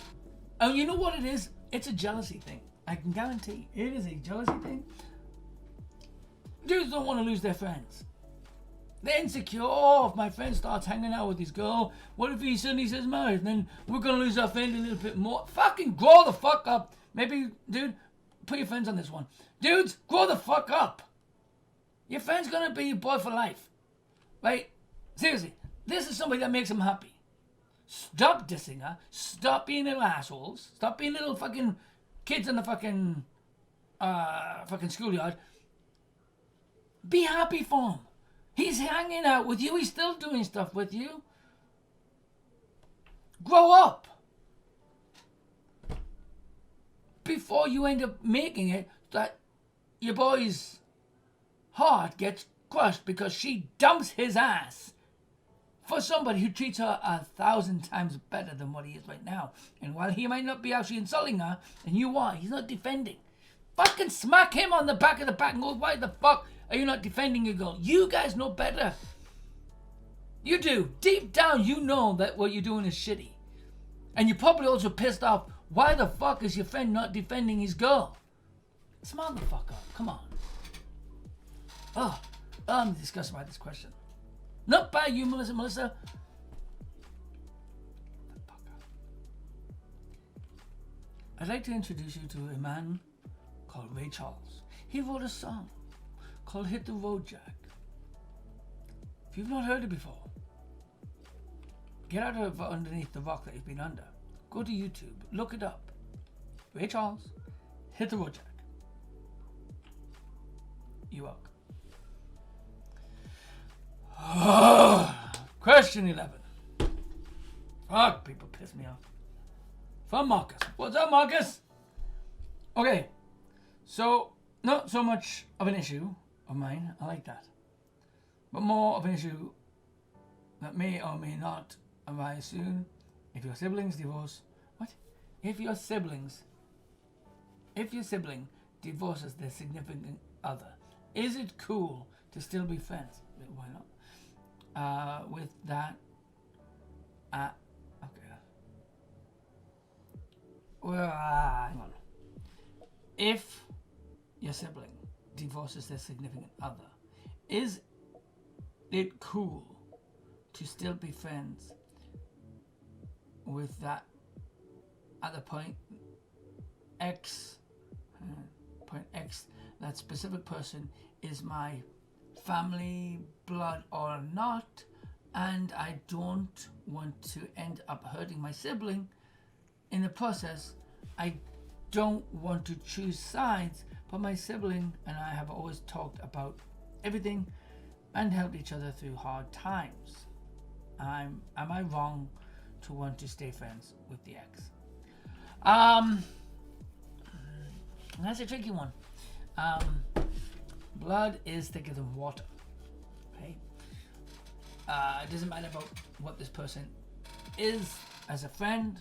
B: And you know what it is? It's a jealousy thing. I can guarantee it is a jealousy thing. Dudes don't want to lose their friends. They're insecure. Oh, if my friend starts hanging out with this girl, what if he suddenly says married? And then we're going to lose our friend a little bit more. Fucking grow the fuck up. Maybe, dude, put your friends on this one. Dudes, grow the fuck up. Your friend's going to be your boy for life. Right? Seriously. This is somebody that makes him happy. Stop dissing her. Stop being little assholes. Stop being little fucking kids in the fucking schoolyard. Be happy for him. He's hanging out with you. He's still doing stuff with you. Grow up. Before you end up making it that your boy's heart gets crushed because she dumps his ass for somebody who treats her 1,000 times better than what he is right now. And while he might not be actually insulting her, and you are, he's not defending. Fucking smack him on the back of the back and go, why the fuck are you not defending your girl? You guys know better. You do. Deep down, you know that what you're doing is shitty. And you're probably also pissed off. Why the fuck is your friend not defending his girl? Smart the fuck up. Come on. Oh, I'm disgusted by this question. Not by you, Melissa. I'd like to introduce you to a man called Ray Charles. He wrote a song called Hit the Road Jack. If you've not heard it before, get out of underneath the rock that you've been under. Go to YouTube, look it up. Ray Charles, Hit the Road Jack. You welcome. Question 11. Fuck, people piss me off. From Marcus. What's up, Marcus? Okay, so not so much of an issue of mine, I like that, but more of an issue that may or may not arise soon if your siblings divorce. What? If your sibling divorces their significant other, is it cool to still be friends? Why not? With that, okay. Well, hang on. If your sibling divorces their significant other, is it cool to still be friends with that at the point X, that specific person is my family, blood or not, and I don't want to end up hurting my sibling in the process. I don't want to choose sides, but my sibling and I have always talked about everything and helped each other through hard times. Am I wrong to want to stay friends with the ex? That's a tricky one. Blood is thicker than water. Okay? It doesn't matter about what this person is as a friend.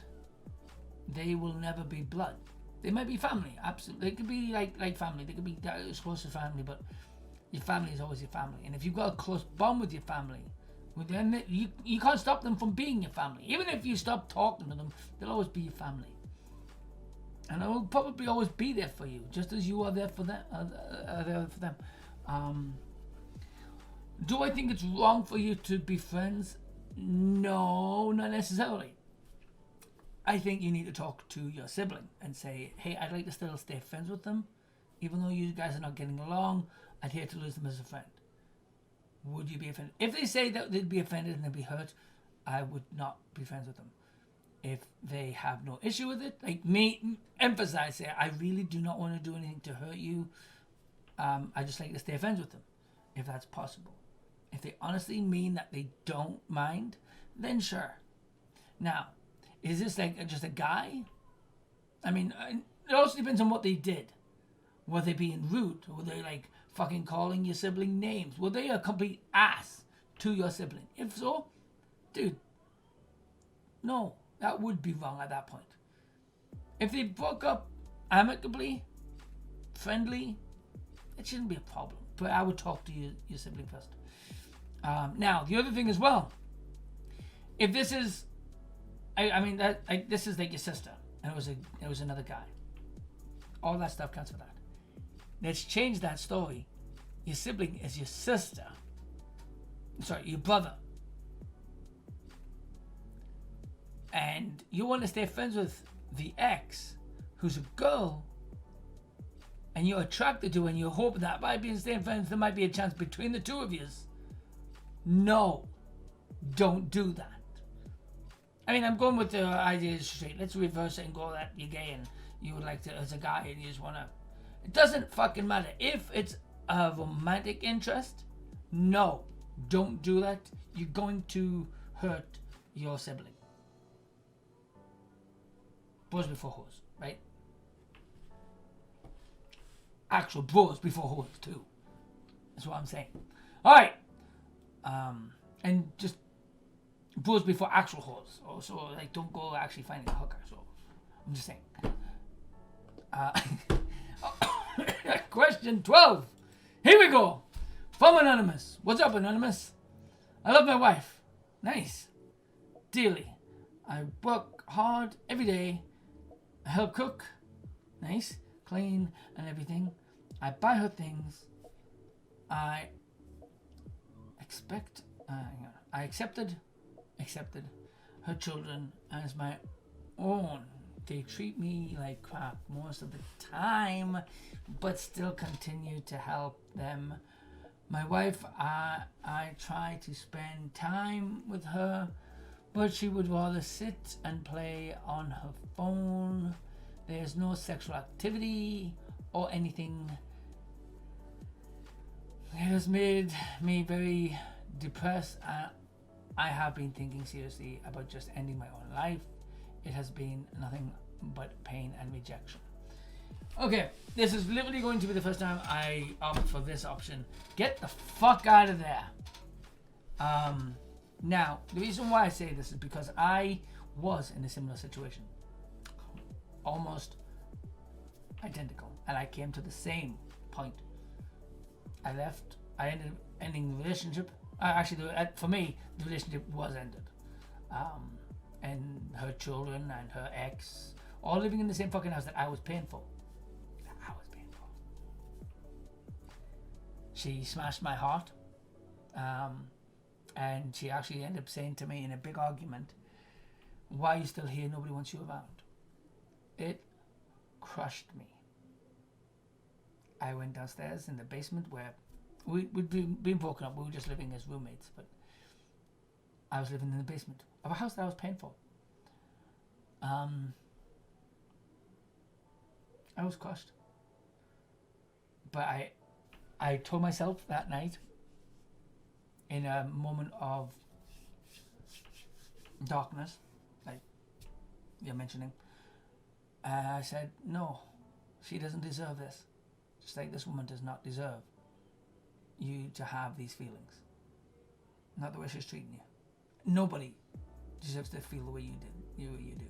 B: They will never be blood. They might be family, absolutely. They could be like family. They could be as close to family, but your family is always your family. And if you've got a close bond with your family, you can't stop them from being your family. Even if you stop talking to them, they'll always be your family. And I will probably always be there for you, just as you are there for them. Do I think it's wrong for you to be friends? No, not necessarily. I think you need to talk to your sibling and say, hey, I'd like to still stay friends with them. Even though you guys are not getting along, I'd hate to lose them as a friend. Would you be offended? If they say that they'd be offended and they'd be hurt, I would not be friends with them. If they have no issue with it, like me, emphasize, say, I really do not want to do anything to hurt you. I just like to stay friends with them, if that's possible. If they honestly mean that they don't mind, then sure. Now, is this like just a guy? I mean, it also depends on what they did. Were they being rude? Were they like fucking calling your sibling names? Were they a complete ass to your sibling? If so, dude, no, that would be wrong at that point. If they broke up amicably, friendly, it shouldn't be a problem. But I would talk to your sibling first. Now, the other thing as well, if this is I mean this is like your sister, and it was another guy. All that stuff counts for that. Let's change that story. Your sibling is your sister. Sorry, your brother. And you want to stay friends with the ex, who's a girl, and you're attracted to, and you hope that by being staying friends, there might be a chance between the two of you. No, don't do that. I mean, I'm going with the idea straight. Let's reverse it and go that you're gay and you would like to, as a guy, and you just want to. It doesn't fucking matter. If it's a romantic interest, no, don't do that. You're going to hurt your sibling. Bros before hoes, right? Actual bros before hoes too. That's what I'm saying. All right. And just bros before actual hoes. So like, don't go actually finding a hooker. So I'm just saying. Question 12. Here we go. From Anonymous. What's up, Anonymous? I love my wife. Nice. Dearly. I work hard every day. I help cook. Nice. Clean and everything. I buy her things. I accepted her children as my own. They treat me like crap most of the time, but still continue to help them. My wife, I try to spend time with her, but she would rather sit and play on her phone. There's no sexual activity or anything. It has made me very depressed. I have been thinking seriously about just ending my own life. It has been nothing but pain and rejection. Okay, this is literally going to be the first time I opt for this option. Get the fuck out of there. Now, the reason why I say this is because I was in a similar situation. Almost identical. And I came to the same point. I left. I ended up ending the relationship. Actually, for me, the relationship was ended. And her children and her ex, all living in the same fucking house that I was paying for. She smashed my heart. And she actually ended up saying to me in a big argument, "Why are you still here? Nobody wants you around." It crushed me. I went downstairs in the basement where we'd been broken up. We were just living as roommates, but I was living in the basement of a house that I was paying for. I was crushed. But I told myself that night, in a moment of darkness, like you're mentioning, I said, no, she doesn't deserve this. Just like this woman does not deserve you to have these feelings. Not the way she's treating you. Nobody deserves to feel the way you do.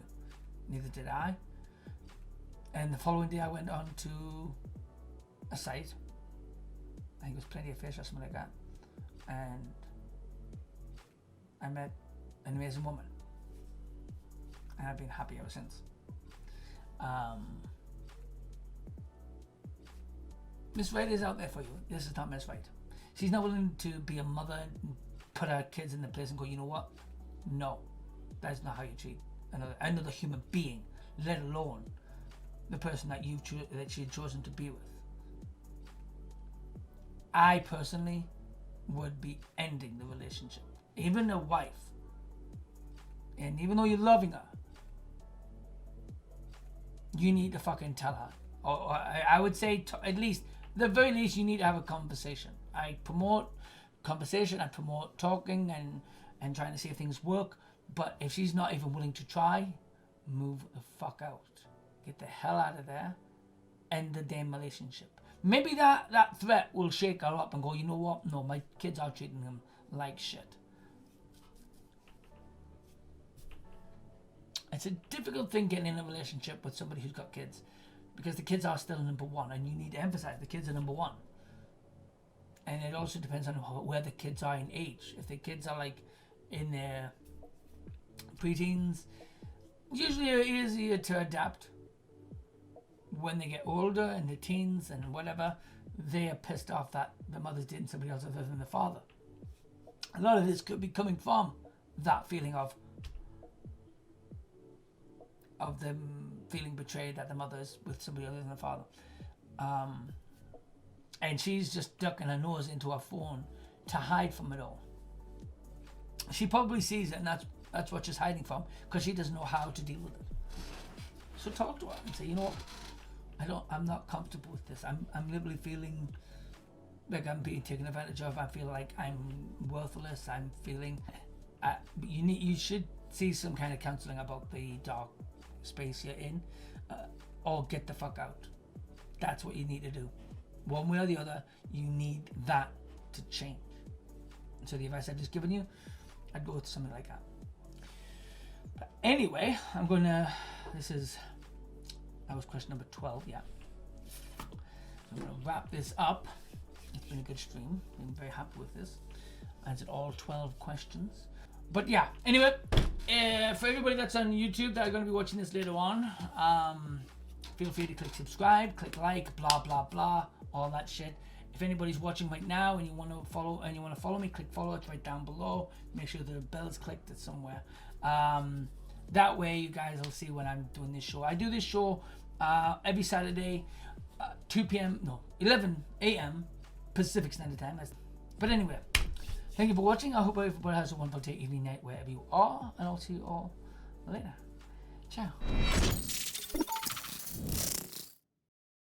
B: Neither did I. And the following day I went on to a site. I think it was Plenty of Fish or something like that. And I met an amazing woman. And I've been happy ever since. Miss Right is out there for you. This is not Miss Right. She's not willing to be a mother and put her kids in the place and go, you know what? No, that is not how you treat another human being, let alone the person that that she had chosen to be with. I personally would be ending the relationship. Even a wife. And even though you're loving her, you need to fucking tell her. Or I would say at least, the very least, you need to have a conversation. I promote conversation, I promote talking and trying to see if things work. But if she's not even willing to try, move the fuck out. Get the hell out of there. End the damn relationship. Maybe that threat will shake her up and go, you know what? No, my kids are treating them like shit. It's a difficult thing getting in a relationship with somebody who's got kids, because the kids are still number one, and you need to emphasize the kids are number one. And it also depends on where the kids are in age. If the kids are like in their preteens, usually easier to adapt when they get older and the teens and whatever. They are pissed off that the mother's dating somebody else other than the father. A lot of this could be coming from that feeling of them feeling betrayed that the mother's with somebody other than the father. And she's just ducking her nose into her phone to hide from it all. She probably sees it, and that's what she's hiding from, because she doesn't know how to deal with it. So talk to her and say, you know, I'm not comfortable with this. I'm literally feeling like I'm being taken advantage of. I feel like I'm worthless. I'm feeling you should see some kind of counseling about the dark space you're in, or get the fuck out. That's what you need to do. One way or the other, you need that to change. So the advice I've just given you, I'd go with something like that. But anyway, that was question number 12, yeah. So I'm going to wrap this up. It's been a good stream. I'm very happy with this. I answered all 12 questions. But yeah, anyway, for everybody that's on YouTube that are going to be watching this later on, feel free to click subscribe, click like, blah, blah, blah, all that shit. If anybody's watching right now and you want to follow me, click follow. It's right down below. Make sure the bell is clicked. It's somewhere. That way you guys will see when I'm doing this show. I do this show every Saturday, 11 a.m. Pacific Standard Time. But anyway, thank you for watching. I hope everybody has a wonderful day, evening, night, wherever you are. And I'll see you all later. Ciao.